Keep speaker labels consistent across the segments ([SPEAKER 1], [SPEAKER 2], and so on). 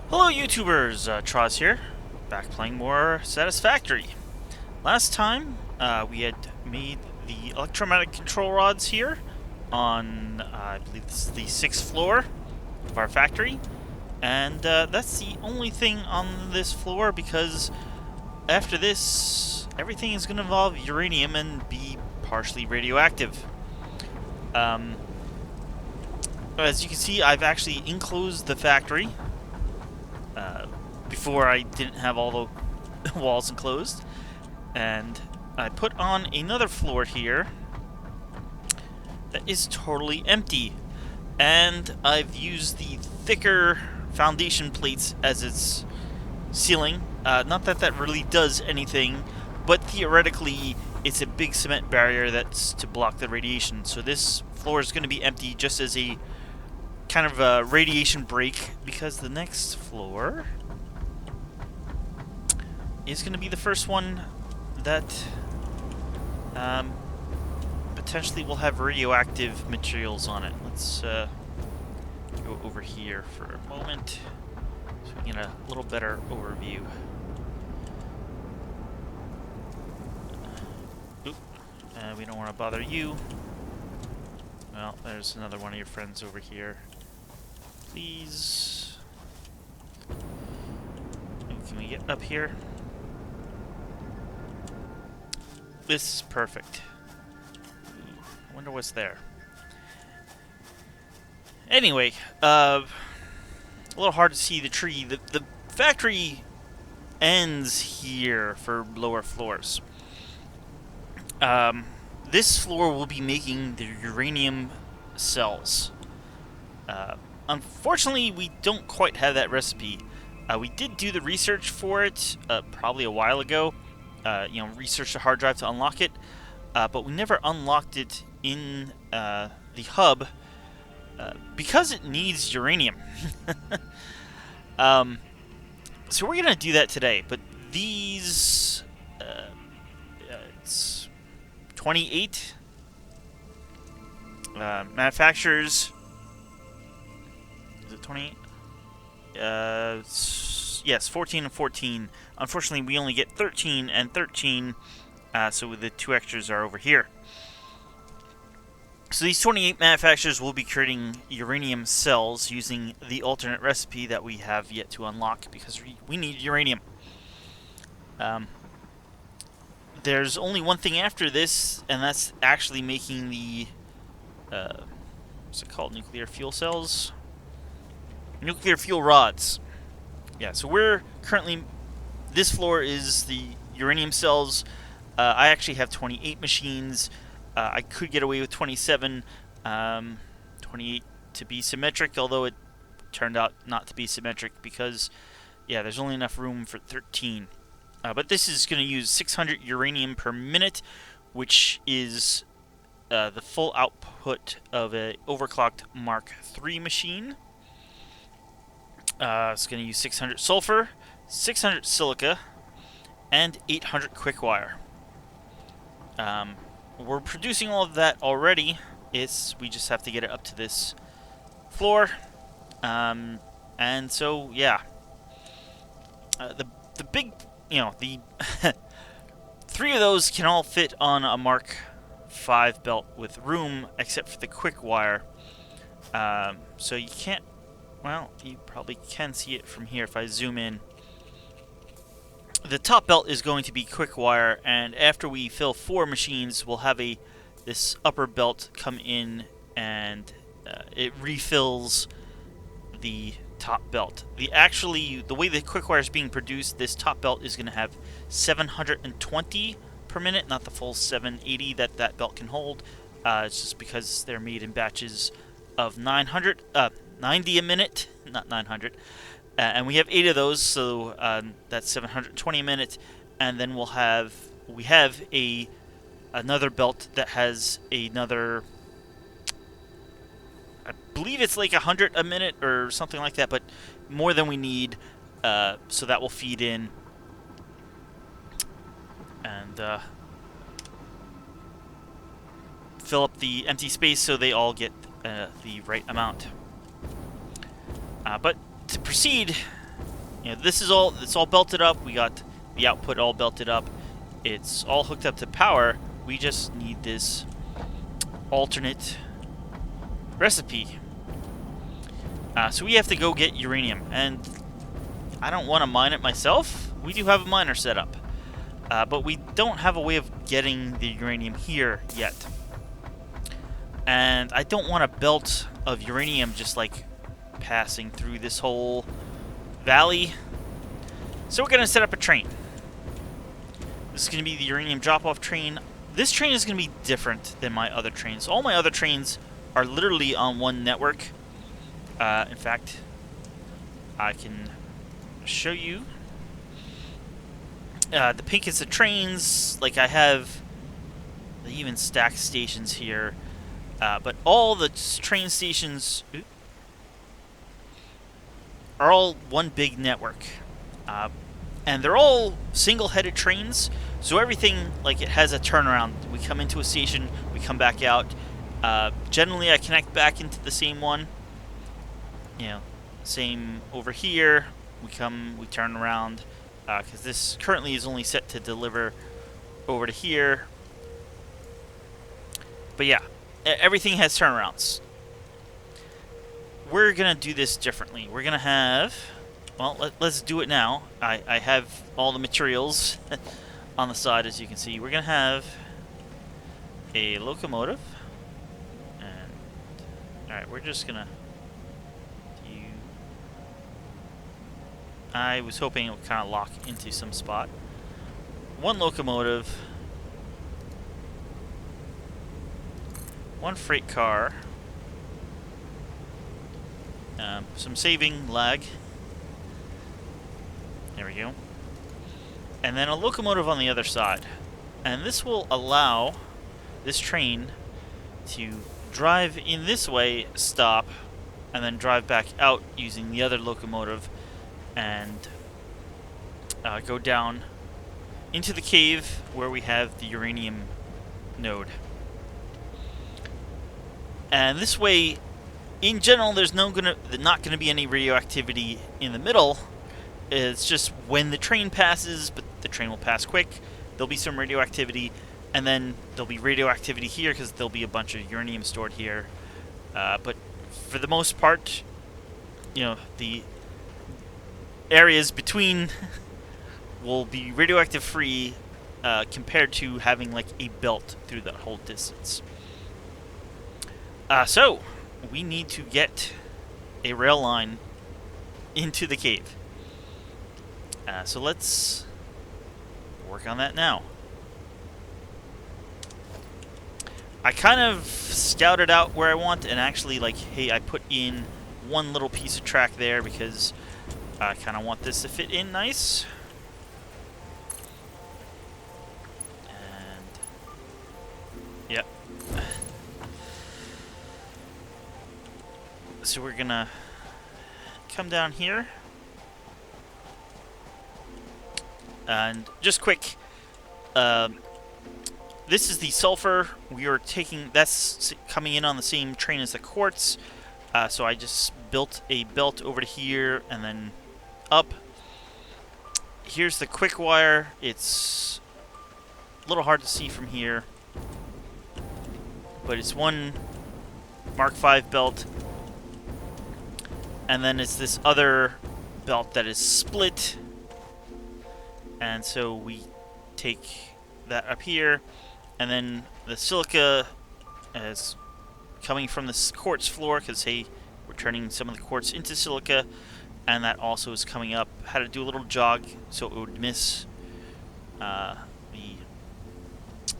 [SPEAKER 1] Hello YouTubers, Troz here, back playing more Satisfactory. Last time, we had made the electromagnetic control rods here on, I believe this is the 6th floor of our factory. And that's the only thing on this floor because after this, everything is going to involve uranium and be partially radioactive. As you can see, I've actually enclosed the factory. Before I didn't have all the walls enclosed, and I put on another floor here that is totally empty, and I've used the thicker foundation plates as its ceiling. Not that that really does anything, but theoretically it's a big cement barrier that's to block the radiation, so this floor is going to be empty just as a kind of a radiation break, because the next floor is going to be the first one that potentially will have radioactive materials on it. Let's go over here for a moment so we get a little better overview. Oop, we don't want to bother you. Well, there's another one of your friends over here. Please. Can we get up here? This is perfect. I wonder what's there. Anyway, a little hard to see the tree. The factory ends here for lower floors. This floor will be making the uranium cells. Unfortunately, we don't quite have that recipe. We did do the research for it probably a while ago. Research the hard drive to unlock it, but we never unlocked it in the hub because it needs uranium. So we're gonna do that today, but these it's 28 manufacturers. Is it 28? Yes, 14 and 14. Unfortunately, we only get 13 and 13, so the two extras are over here. So these 28 manufacturers will be creating uranium cells using the alternate recipe that we have yet to unlock because we need uranium. There's only one thing after this, and that's actually making the what's it called? Nuclear fuel cells? Nuclear fuel rods. Yeah, so we're currently, this floor is the uranium cells. I actually have 28 machines. I could get away with 27, 28 to be symmetric, although it turned out not to be symmetric because, yeah, there's only enough room for 13. But this is going to use 600 uranium per minute, which is the full output of an overclocked Mark III machine. It's going to use 600 sulfur, 600 silica, and 800 quickwire. We're producing all of that already. We just have to get it up to this floor. And so, yeah. The big, the 3 of those can all fit on a Mark V belt with room, except for the quickwire. So you can't. Well, you probably can see it from here if I zoom in. The top belt is going to be quickwire, and after we fill 4 machines, we'll have this upper belt come in, and it refills the top belt. The way the quickwire is being produced, this top belt is going to have 720 per minute, not the full 780 that belt can hold. It's just because they're made in batches of 90 a minute, not 900, and we have 8 of those, so that's 720 a minute. And then we have another belt that has another, I believe it's like 100 a minute or something like that, but more than we need, so that will feed in and fill up the empty space so they all get the right amount. But to proceed, You know, this is all, it's all belted up. We got the output all belted up. It's all hooked up to power. We just need this alternate recipe. So we have to go get uranium, and I don't want to mine it myself. We do have a miner set up, but we don't have a way of getting the uranium here yet. And I don't want a belt of uranium just like passing through this whole valley. So we're going to set up a train. This is going to be the uranium drop-off train. This train is going to be different than my other trains. All my other trains are literally on one network. In fact, I can show you. The pink is the trains. Like I have, they even stack stations here. But all the train stations are all one big network. And they're all single-headed trains, so everything, like, it has a turnaround. We come into a station, we come back out. Generally, I connect back into the same one. You know, same over here. We turn around, because this currently is only set to deliver over to here. But yeah, everything has turnarounds. We're going to do this differently. We're going to have... Well, let's do it now. I have all the materials on the side, as you can see. We're going to have a locomotive. And alright, we're just going to... I was hoping it would kind of lock into some spot. One locomotive. One freight car. Some saving lag. There we go. And then a locomotive on the other side. And this will allow this train to drive in this way, stop, and then drive back out using the other locomotive and go down into the cave where we have the uranium node. And this way, in general, there's not going to be any radioactivity in the middle. It's just when the train passes, but the train will pass quick, there'll be some radioactivity, and then there'll be radioactivity here because there'll be a bunch of uranium stored here. But for the most part, you know, the areas between will be radioactive free compared to having like a belt through that whole distance. So we need to get a rail line into the cave. So let's work on that now. I kind of scouted out where I want, and actually, like, hey, I put in one little piece of track there because I kind of want this to fit in nice. And yep. So we're gonna come down here. And just quick, this is the sulfur. We are taking, that's coming in on the same train as the quartz. So I just built a belt over to here and then up. Here's the quickwire. It's a little hard to see from here, but it's one Mark V belt. And then it's this other belt that is split. And so we take that up here, and then the silica is coming from this quartz floor because, hey, we're turning some of the quartz into silica, and that also is coming up. Had to do a little jog so it would miss the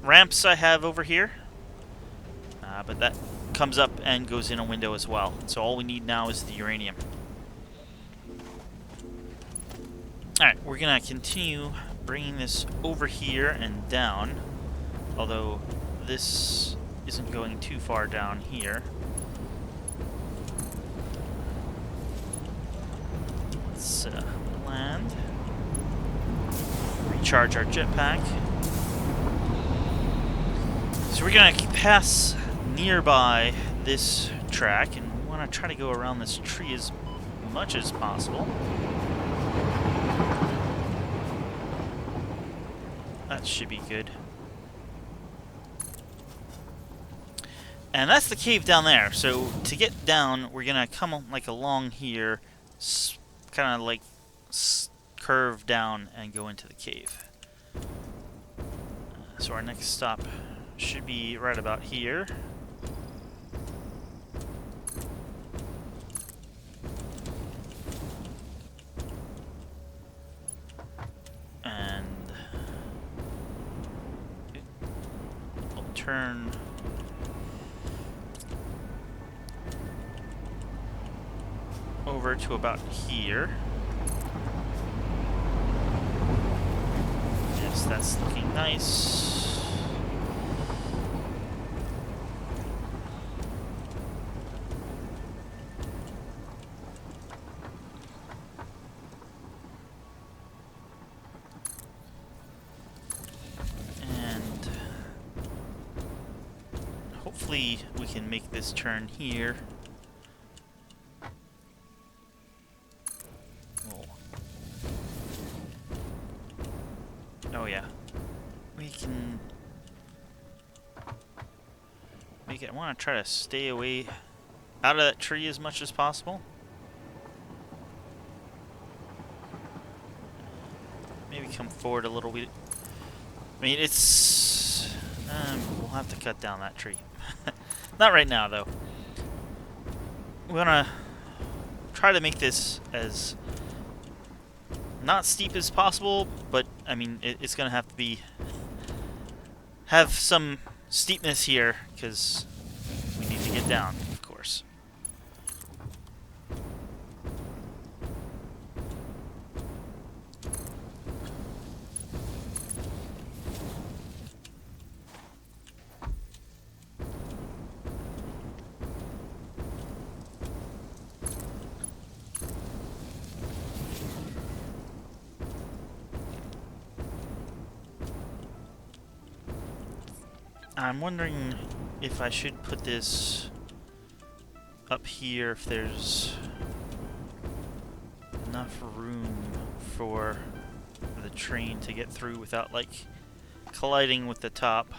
[SPEAKER 1] ramps I have over here, but that comes up and goes in a window as well. So all we need now is the uranium. Alright, we're going to continue bringing this over here and down, although this isn't going too far down here. Let's land, recharge our jetpack. So we're going to pass nearby this track, and we want to try to go around this tree as much as possible. That should be good. And that's the cave down there. So to get down, we're gonna come like along here, kind of like curve down and go into the cave. So our next stop should be right about here. And we'll turn over to about here. Yes, that's looking nice. And hopefully we can make this turn here. Oh yeah, we can make it. I want to try to stay away out of that tree as much as possible. Maybe come forward a little bit. I mean, it's we'll have to cut down that tree. Not right now though. We want to try to make this as not steep as possible, but I mean it's gonna have to have some steepness here because we need to get down, of course. I'm wondering if I should put this up here, if there's enough room for the train to get through without, like, colliding with the top.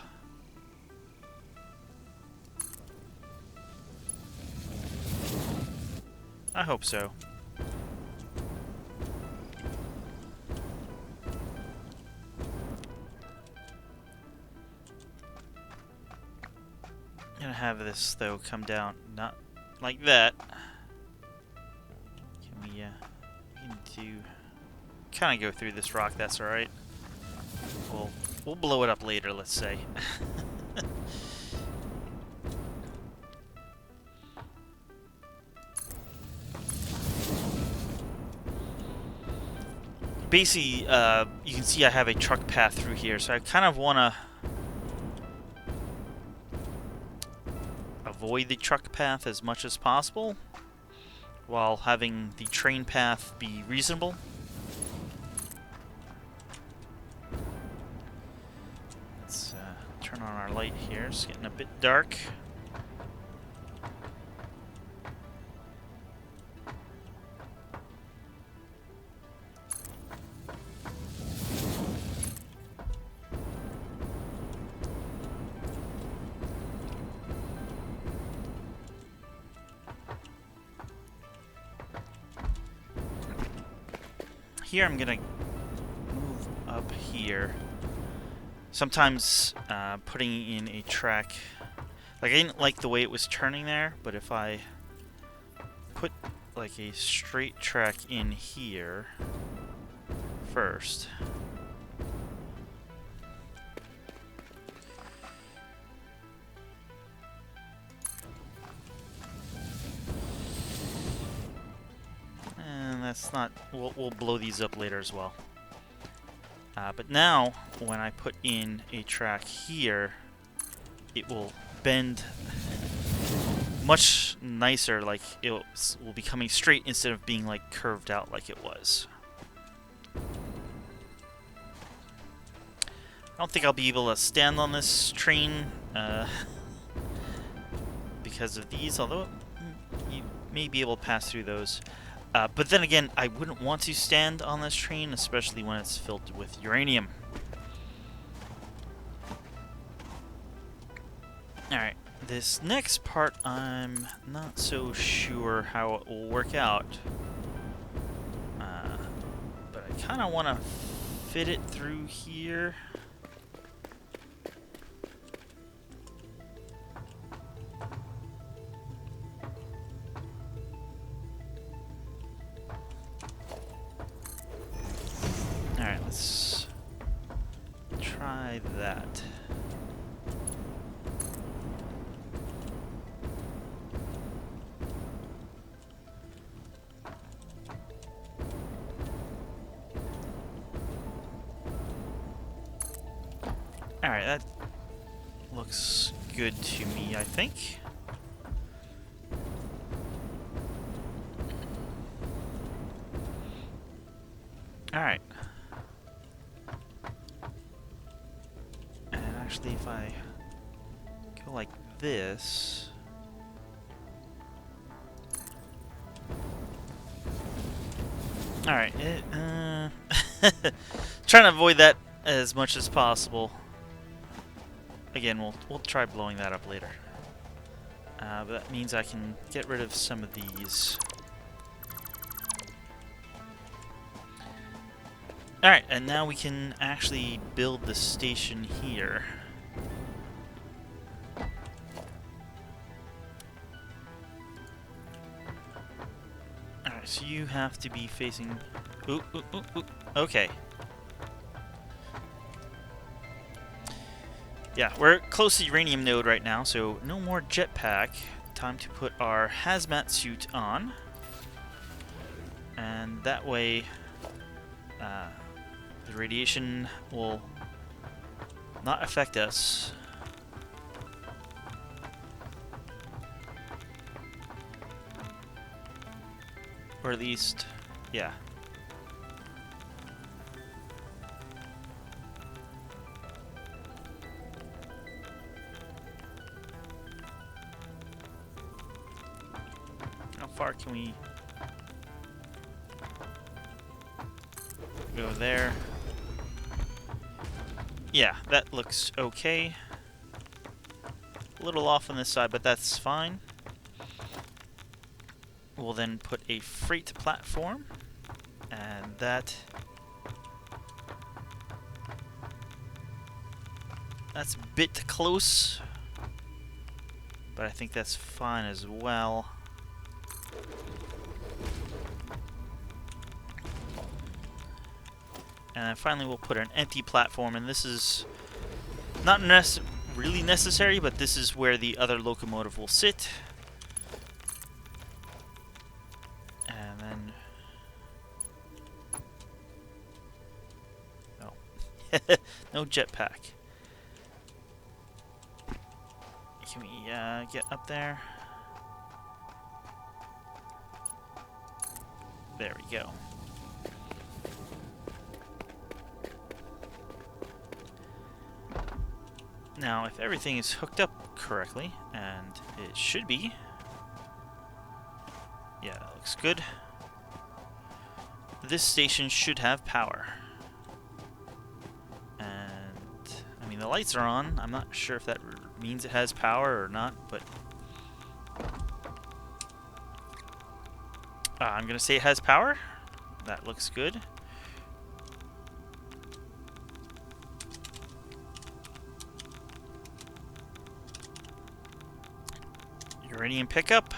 [SPEAKER 1] I hope so. Gonna have this though come down, not like that. Can we do kind of go through this rock? That's all right. We'll blow it up later, let's say. Basically, you can see I have a truck path through here, so I kind of want to avoid the truck path as much as possible while having the train path be reasonable. Let's turn on our light here. It's getting a bit dark. Here I'm gonna move up here. Sometimes putting in a track, like I didn't like the way it was turning there, but if I put like a straight track in here first, that's not... We'll blow these up later as well. But now, when I put in a track here, it will bend much nicer, like it will be coming straight instead of being like curved out like it was. I don't think I'll be able to stand on this train because of these, although you may be able to pass through those. But then again, I wouldn't want to stand on this train, especially when it's filled with uranium. Alright, this next part I'm not so sure how it will work out. But I kind of want to fit it through here. Alright, let's try that. Alright, that looks good to me, I think. Alright. And actually, if I go like this... Alright, trying to avoid that as much as possible. Again, we'll try blowing that up later. But that means I can get rid of some of these. Alright, and now we can actually build the station here. Alright, so you have to be facing... Ooh, ooh, ooh, ooh. Okay. Yeah, we're close to the uranium node right now, so no more jetpack. Time to put our hazmat suit on. And that way, the radiation will not affect us. Or at least, yeah. How far can we go there? Yeah, that looks okay. A little off on this side, but that's fine. We'll then put a freight platform, and that's a bit close, but I think that's fine as well. And then finally we'll put an empty platform, and this is not really necessary, but this is where the other locomotive will sit. And then... oh. No jetpack. Can we get up there? There we go. Now, if everything is hooked up correctly, and it should be, yeah, that looks good. This station should have power. And, I mean, the lights are on. I'm not sure if that means it has power or not, but I'm going to say it has power. That looks good. Uranium pickup.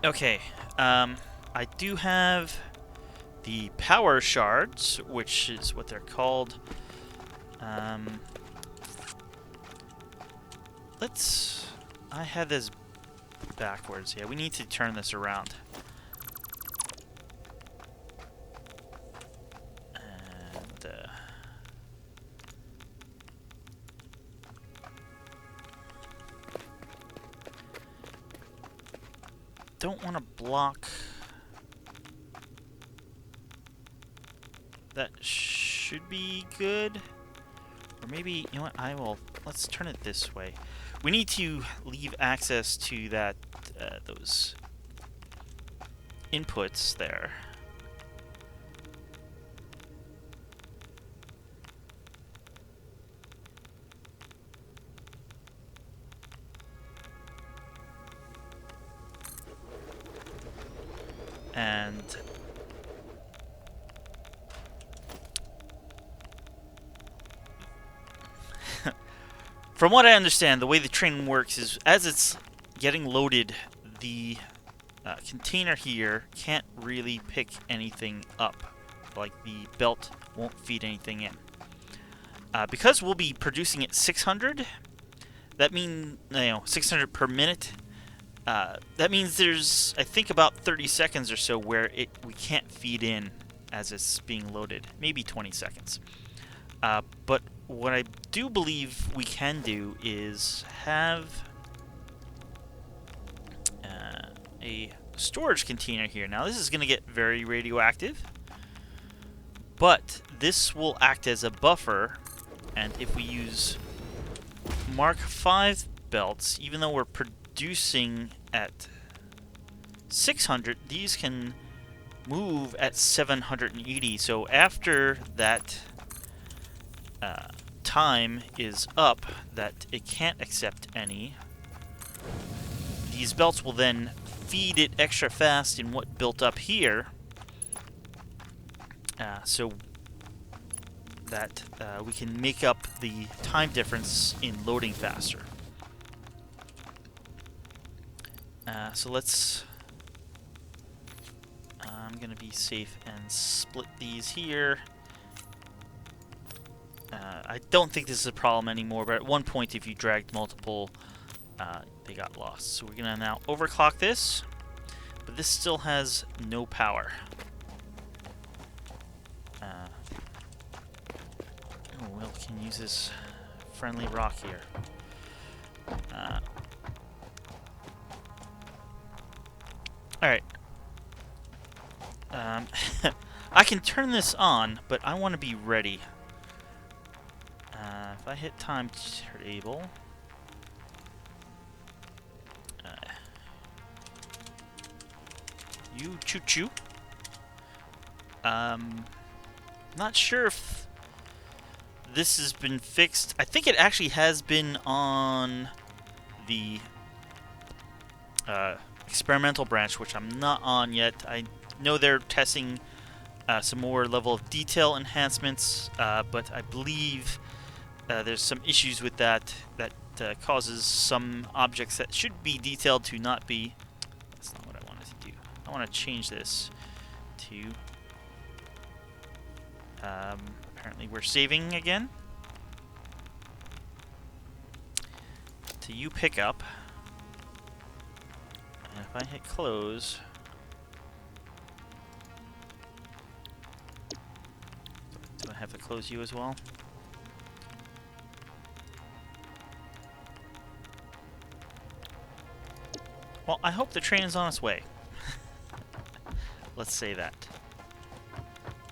[SPEAKER 1] Okay, I do have the power shards, which is what they're called. I had this backwards. Yeah, we need to turn this around. And, don't want to block. That should be good. Or maybe, you know what, let's turn it this way. we need to leave access to that those inputs there. And from what I understand, the way the train works is as it's getting loaded, the container here can't really pick anything up. Like the belt won't feed anything in. Because we'll be producing at 600, that means 600 per minute. That means there's, I think, about 30 seconds or so where we can't feed in as it's being loaded. Maybe 20 seconds. But what I do believe we can do is have a storage container here. Now this is going to get very radioactive, but this will act as a buffer, and if we use Mark V belts, even though we're producing at 600, these can move at 780. So after that time is up that it can't accept any, these belts will then feed it extra fast in what built up here, so that we can make up the time difference in loading faster. So let's... I'm going to be safe and split these here. I don't think this is a problem anymore, but at one point if you dragged multiple, they got lost. So we're going to now overclock this, but this still has no power. Will can use this friendly rock here. Alright. I can turn this on, but I want to be ready. If I hit time table... you choo-choo. Not sure if this has been fixed. I think it actually has been on the experimental branch, which I'm not on yet. I know they're testing some more level of detail enhancements, but I believe there's some issues with that causes some objects that should be detailed to not be. That's not what I wanted to do. I want to change this to... apparently we're saving again. To you pick up. And if I hit close... do I have to close you as well? Well, I hope the train is on its way. Let's say that.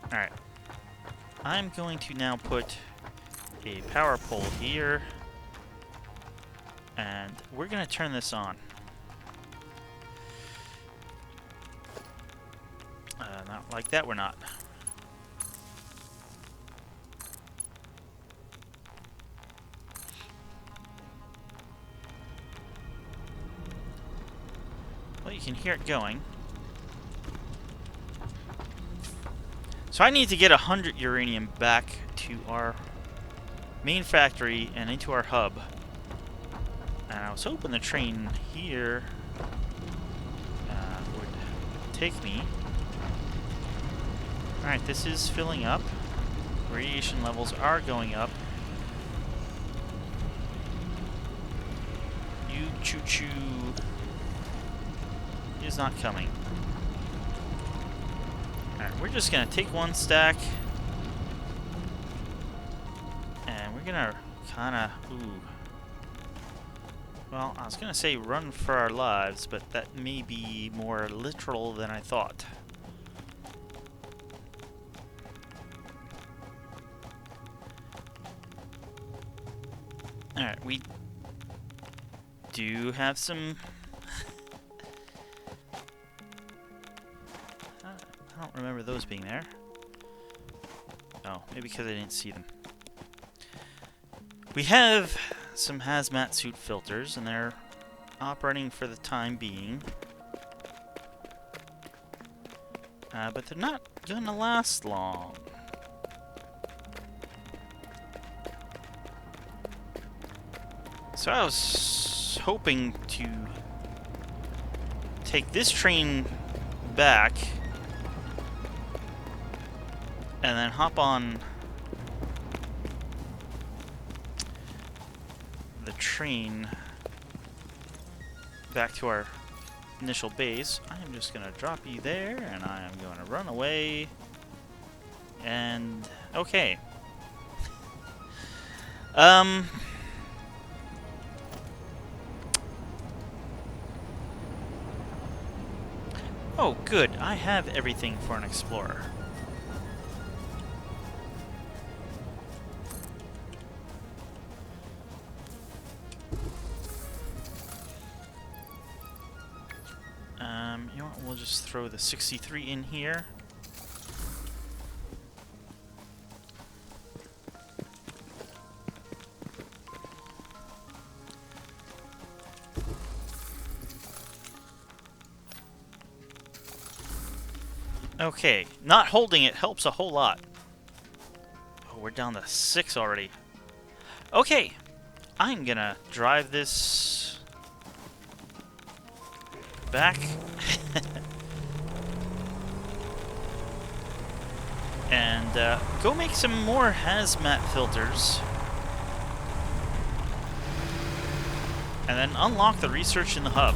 [SPEAKER 1] Alright. I'm going to now put a power pole here. And we're going to turn this on. Not like that, we're not. Well, you can hear it going. So I need to get 100 uranium back to our main factory and into our hub. And I was hoping the train here would take me. Alright, this is filling up. Radiation levels are going up. You choo-choo is not coming. Alright, we're just gonna take one stack. And we're gonna kinda... ooh. Well, I was gonna say run for our lives, but that may be more literal than I thought. Alright, we do have some... I don't remember those being there. Oh, maybe because I didn't see them. We have some hazmat suit filters, and they're operating for the time being. But they're not gonna last long. So I was hoping to take this train back and then hop on the train back to our initial base. I'm just gonna drop you there, and I am going to run away. And okay. Oh, good. I have everything for an explorer. You know what? We'll just throw the 63 in here. Okay, not holding it helps a whole lot. Oh, we're down to 6 already. Okay, I'm gonna drive this back. And go make some more hazmat filters. And then unlock the research in the hub.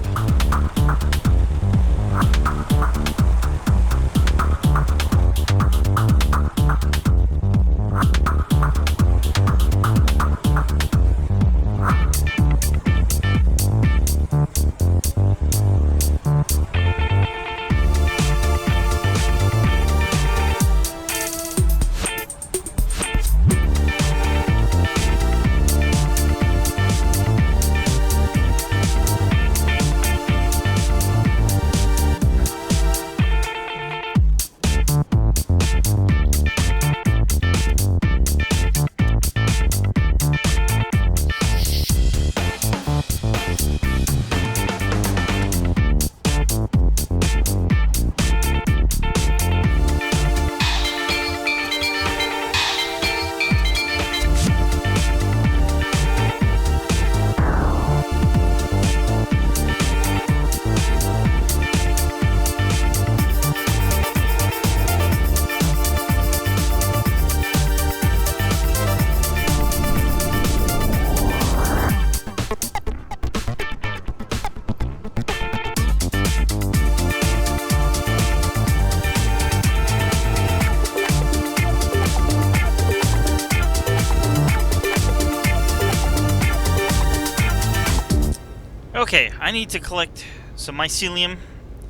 [SPEAKER 1] Okay, I need to collect some mycelium,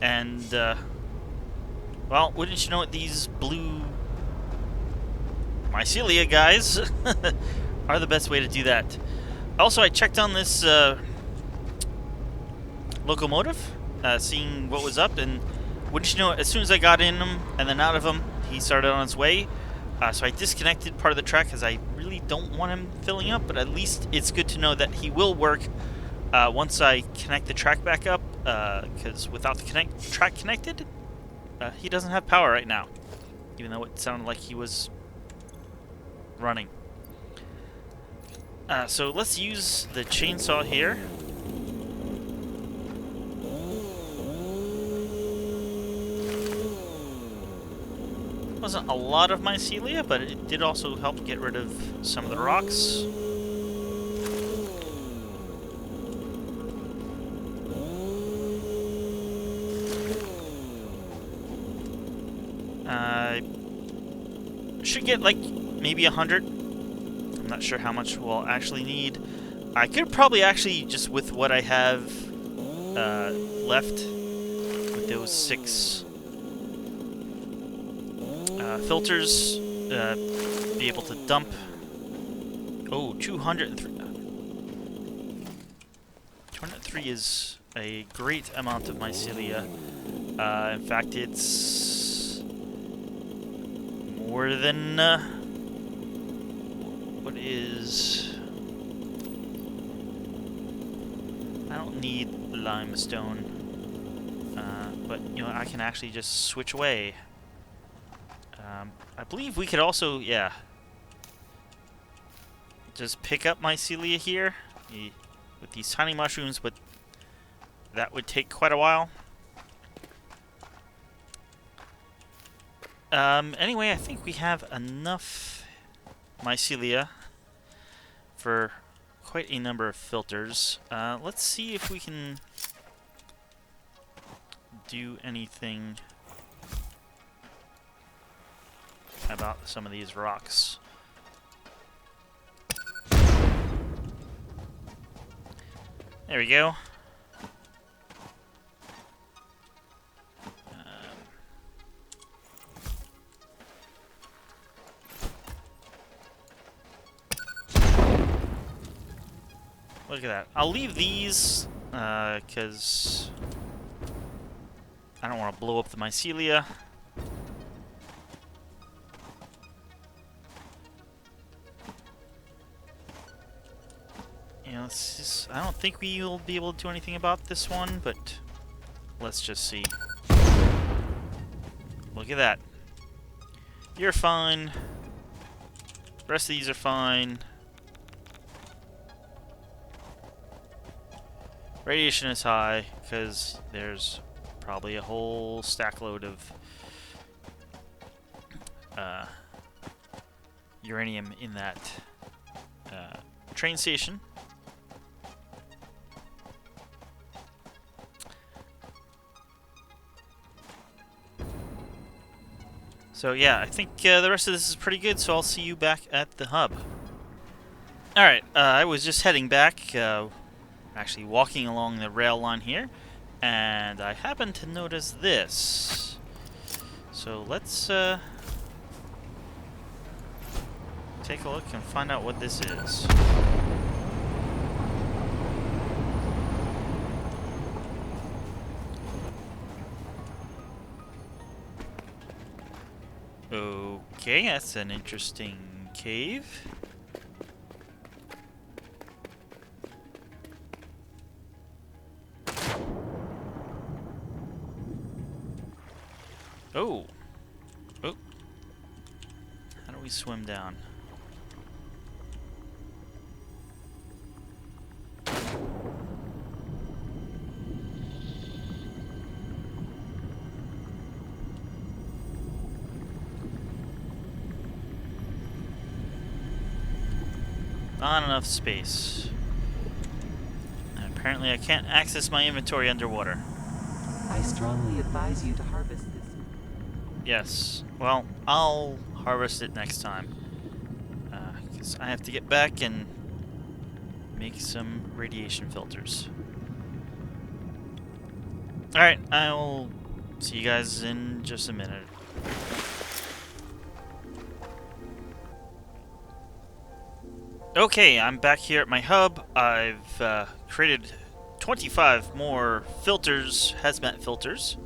[SPEAKER 1] and, well, wouldn't you know it, these blue mycelia guys are the best way to do that. Also, I checked on this, locomotive, seeing what was up, and wouldn't you know it, as soon as I got in them and then out of them, he started on his way. So I disconnected part of the track, because I really don't want him filling up, but at least it's good to know that he will work once I connect the track back up, because without the track connected, he doesn't have power right now, even though it sounded like he was running. So let's use the chainsaw here. Wasn't a lot of mycelia, but it did also help get rid of some of the rocks. Should get like maybe 100. I'm not sure how much we'll actually need. I could probably actually, just with what I have left, with those 6 filters, be able to dump, 203 3 is a great amount of mycelia. In fact, it's more than what is... I don't need limestone, but you know, I can actually just switch away. I believe we could also, yeah, just pick up mycelia here with these tiny mushrooms, but that would take quite a while. Anyway, I think we have enough mycelia for quite a number of filters. Let's see if we can do anything about some of these rocks. There we go. Look at that. I'll leave these because I don't want to blow up the mycelia. You know, it's just, I don't think we will be able to do anything about this one, but let's just see. Look at that. You're fine. The rest of these are fine. Radiation is high because there's probably a whole stack load of uranium in that train station. So yeah, I think the rest of this is pretty good, so I'll see you back at the hub. Alright, I was just heading back, actually walking along the rail line here, and I happened to notice this. So let's take a look and find out what this is. Okay, that's an interesting cave. Oh. Oh. How do we swim down? Not enough space. And apparently I can't access my inventory underwater.
[SPEAKER 2] I strongly advise you to harvest this.
[SPEAKER 1] Yes. Well, I'll harvest it next time. Because I have to get back and make some radiation filters. Alright, I'll see you guys in just a minute. Okay, I'm back here at my hub. I've created 25 more filters, hazmat filters.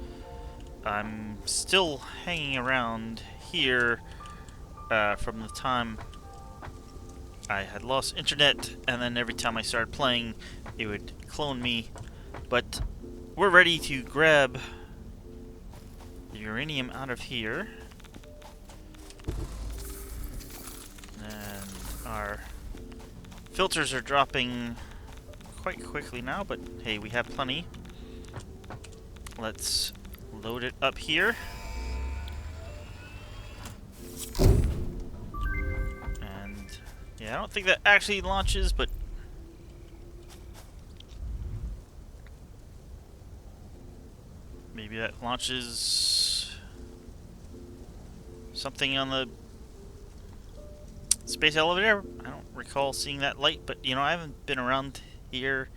[SPEAKER 1] I'm still hanging around here from the time I had lost internet, and then every time I started playing, it would clone me. But we're ready to grab the uranium out of here. And our filters are dropping quite quickly now, but hey, we have plenty. Let's load it up here. And yeah, I don't think that actually launches, but maybe that launches something on the space elevator. I don't recall seeing that light, but you know, I haven't been around here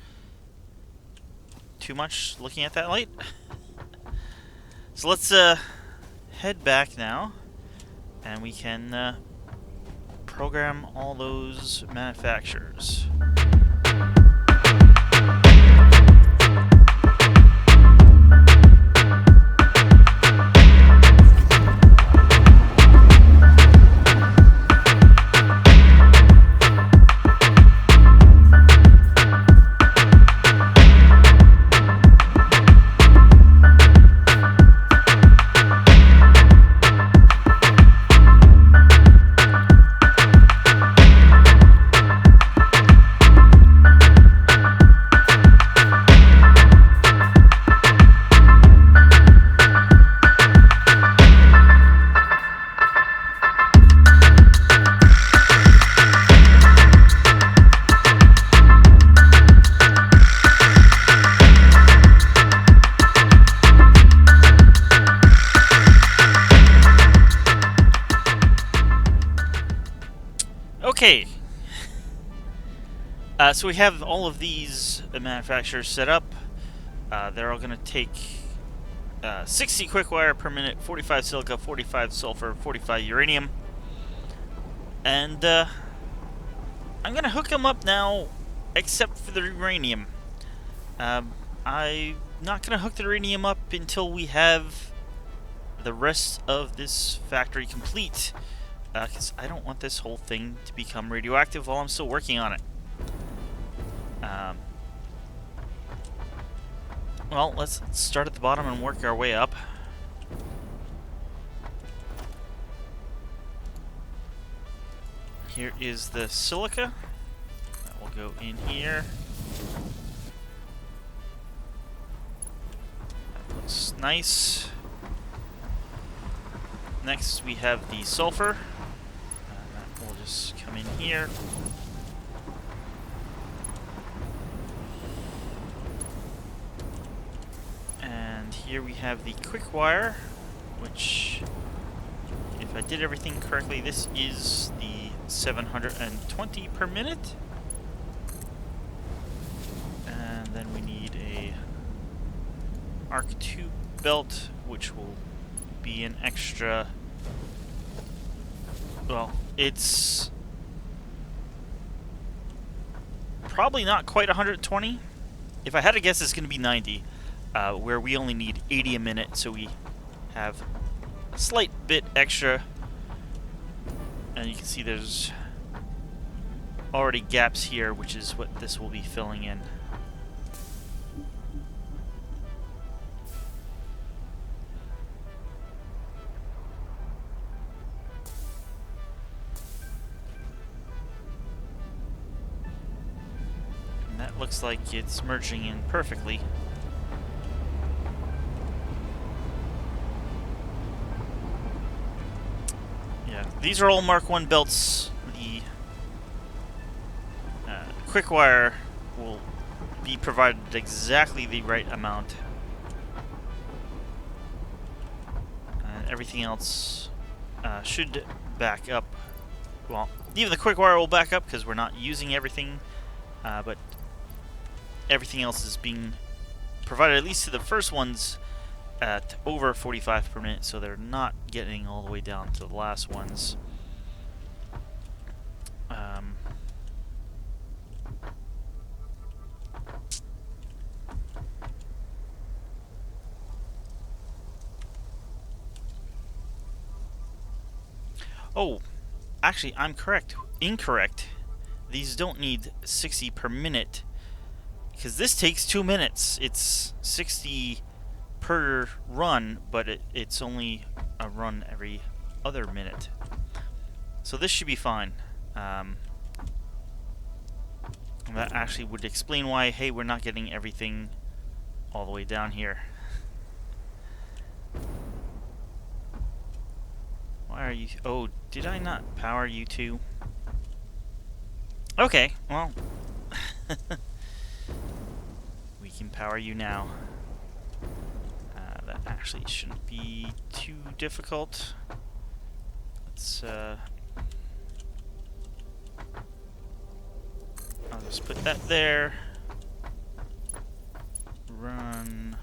[SPEAKER 1] too much looking at that light. So let's head back now, and we can program all those manufacturers. Okay. So we have all of these manufacturers set up. They're all going to take 60 quickwire per minute, 45 silica, 45 sulfur, 45 uranium. And I'm going to hook them up now, except for the uranium. I'm not going to hook the uranium up until we have the rest of this factory complete. Because I don't want this whole thing to become radioactive while I'm still working on it. Well, let's start at the bottom and work our way up. Here is the silica. That will go in here. That looks nice. Next we have the sulfur. That will just come in here. And here we have the quickwire, which, if I did everything correctly, this is the 720 per minute. And then we need a arc tube belt, which will be an extra. Well, it's probably not quite 120. If I had to guess, it's going to be 90, where we only need 80 a minute, so we have a slight bit extra. And you can see there's already gaps here, which is what this will be filling in. And that looks like it's merging in perfectly. These are all Mark 1 belts. The quickwire will be provided exactly the right amount. And everything else should back up. Well, even the quickwire will back up because we're not using everything, but everything else is being provided, at least to the first ones, at over 45 per minute, so they're not getting all the way down to the last ones. Oh, actually, I'm correct. Incorrect. These don't need 60 per minute, because this takes 2 minutes. It's 60 per run, but it's only a run every other minute. So this should be fine. That actually would explain why, hey, we're not getting everything all the way down here. Why are you... Oh, did I not power you two? Okay, well... we can power you now. That actually shouldn't be too difficult. Let's, I'll just put that there. Run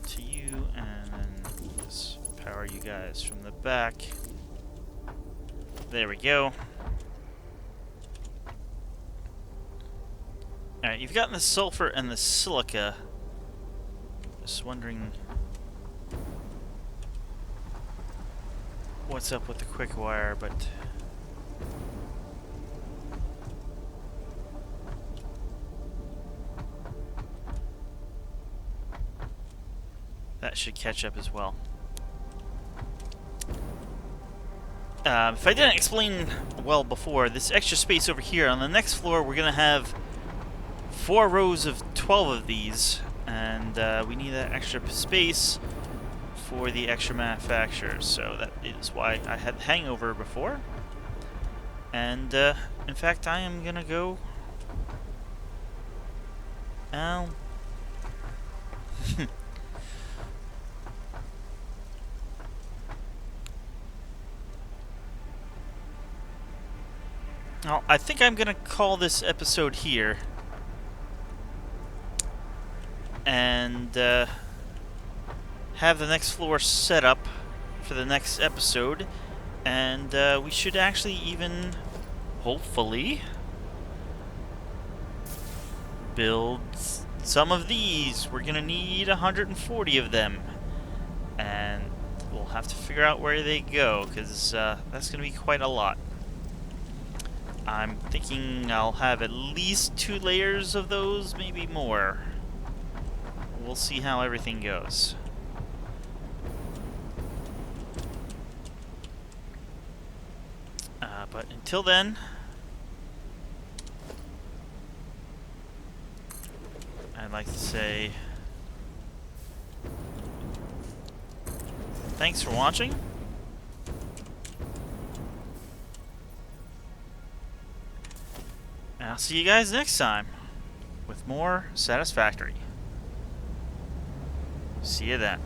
[SPEAKER 1] to you, and then just power you guys from the back. There we go. Alright, you've gotten the sulfur and the silica. Just wondering what's up with the quickwire, but that should catch up as well. If I didn't explain well before, this extra space over here, on the next floor we're going to have 4 rows of 12 of these, and we need that extra space for the extra manufacturers, so that is why I had the hangover before. And in fact, I am gonna go. Ow. Now, I think I'm going to call this episode here. And have the next floor set up for the next episode. And we should actually even, hopefully, build some of these. We're going to need 140 of them. And we'll have to figure out where they go, because that's going to be quite a lot. I'm thinking I'll have at least 2 layers of those, maybe more. We'll see how everything goes. But until then, I'd like to say thanks for watching. And I'll see you guys next time with more Satisfactory. See you then.